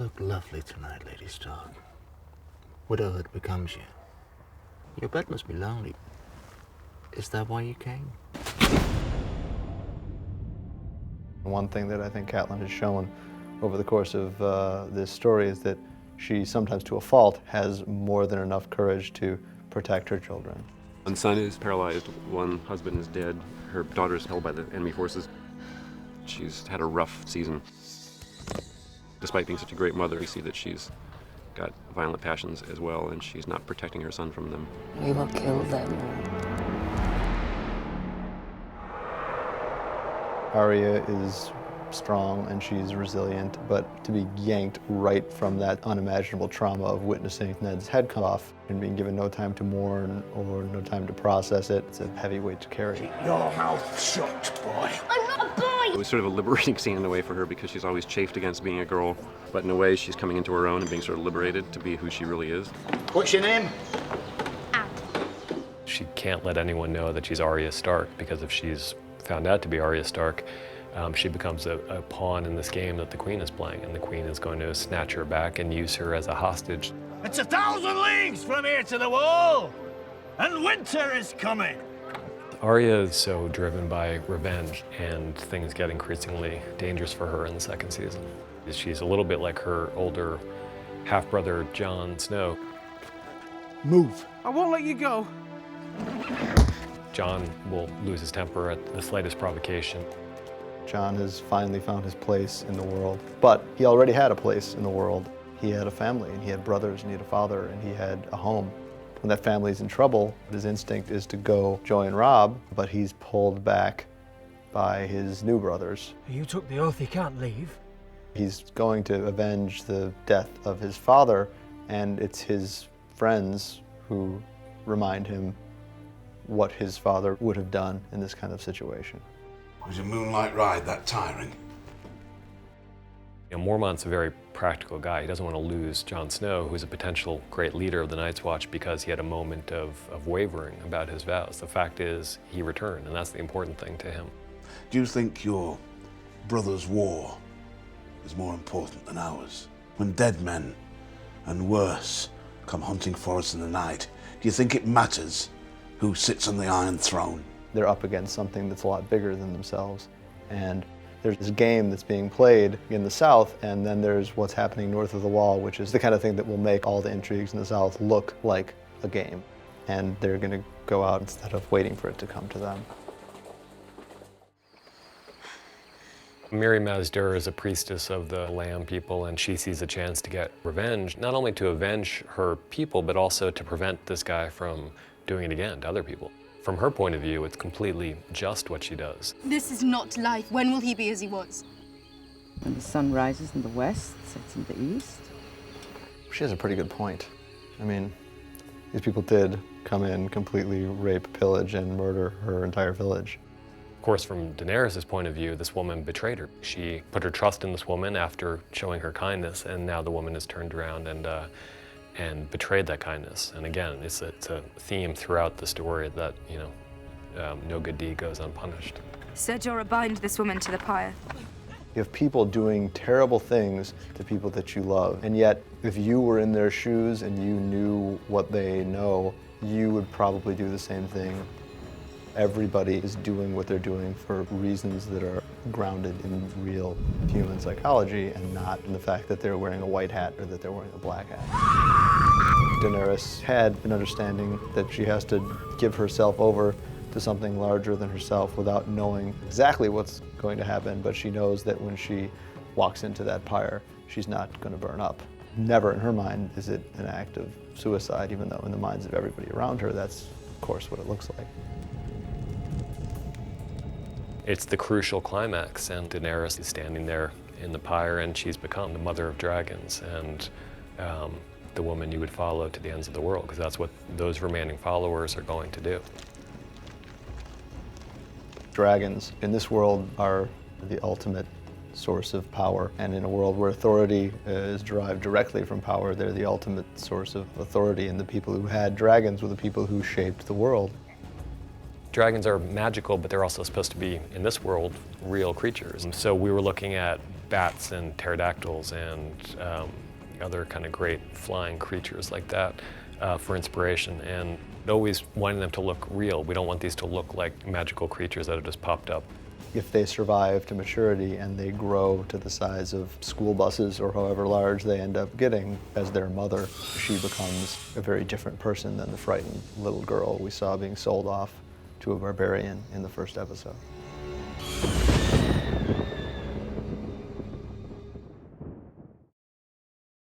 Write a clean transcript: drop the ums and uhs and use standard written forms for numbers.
look lovely tonight, Lady Stark. Widowhood becomes you. Your bed must be lonely. Is that why you came? One thing that I think Catelyn has shown over the course of this story is that she, sometimes to a fault, has more than enough courage to protect her children. One son is paralyzed, one husband is dead, her daughter is held by the enemy forces. She's had a rough season. Despite being such a great mother, we see that she's got violent passions as well, and she's not protecting her son from them. We will kill them. Arya is strong and she's resilient, but to be yanked right from that unimaginable trauma of witnessing Ned's head come off and being given no time to mourn or no time to process it, it's a heavy weight to carry. Keep your mouth shut, boy. I'm not a boy! It was sort of a liberating scene in a way for her because she's always chafed against being a girl, but in a way she's coming into her own and being sort of liberated to be who she really is. What's your name? She can't let anyone know that she's Arya Stark, because if she's found out to be Arya Stark, she becomes a pawn in this game that the Queen is playing, and the Queen is going to snatch her back and use her as a hostage. It's 1,000 leagues from here to the wall, and winter is coming. Arya is so driven by revenge, and things get increasingly dangerous for her in the second season. She's a little bit like her older half-brother, Jon Snow. Move. I won't let you go. Jon will lose his temper at the slightest provocation. Jon has finally found his place in the world, but he already had a place in the world. He had a family, and he had brothers, and he had a father, and he had a home. When that family's in trouble, his instinct is to go join Robb, but he's pulled back by his new brothers. You took the oath, you can't leave. He's going to avenge the death of his father, and it's his friends who remind him what his father would have done in this kind of situation. It was a moonlight ride, that tiring. You know, Mormont's a very practical guy. He doesn't want to lose Jon Snow, who's a potential great leader of the Night's Watch, because he had a moment of wavering about his vows. The fact is, he returned, and that's the important thing to him. Do you think your brother's war is more important than ours? When dead men, and worse, come hunting for us in the night, do you think it matters who sits on the Iron Throne? They're up against something that's a lot bigger than themselves. And there's this game that's being played in the South, and then there's what's happening north of the Wall, which is the kind of thing that will make all the intrigues in the South look like a game. And they're going to go out instead of waiting for it to come to them. Mirri Maz Duur is a priestess of the Lamb people, and she sees a chance to get revenge, not only to avenge her people, but also to prevent this guy from doing it again to other people. From her point of view, it's completely just what she does. This is not life. When will he be as he was? When the sun rises in the west, sets in the east. She has a pretty good point. I mean, these people did come in, completely rape, pillage, and murder her entire village. Of course, from Daenerys' point of view, this woman betrayed her. She put her trust in this woman after showing her kindness, and now the woman has turned around and betrayed that kindness. And again, it's a theme throughout the story that, you know, no good deed goes unpunished. Ser Jorah, bind this woman to the pyre. You have people doing terrible things to people that you love, and yet if you were in their shoes and you knew what they know, you would probably do the same thing. Everybody is doing what they're doing for reasons that are grounded in real human psychology and not in the fact that they're wearing a white hat or that they're wearing a black hat. Daenerys had an understanding that she has to give herself over to something larger than herself without knowing exactly what's going to happen, but she knows that when she walks into that pyre, she's not going to burn up. Never in her mind is it an act of suicide, even though in the minds of everybody around her, that's of course what it looks like. It's the crucial climax, and Daenerys is standing there in the pyre, and she's become the mother of dragons, and the woman you would follow to the ends of the world, because that's what those remaining followers are going to do. Dragons in this world are the ultimate source of power, and in a world where authority is derived directly from power, they're the ultimate source of authority, and the people who had dragons were the people who shaped the world. Dragons are magical, but they're also supposed to be, in this world, real creatures. And so we were looking at bats and pterodactyls and other kind of great flying creatures like that for inspiration, and always wanting them to look real. We don't want these to look like magical creatures that have just popped up. If they survive to maturity and they grow to the size of school buses or however large they end up getting as their mother, she becomes a very different person than the frightened little girl we saw being sold off to a barbarian in the first episode.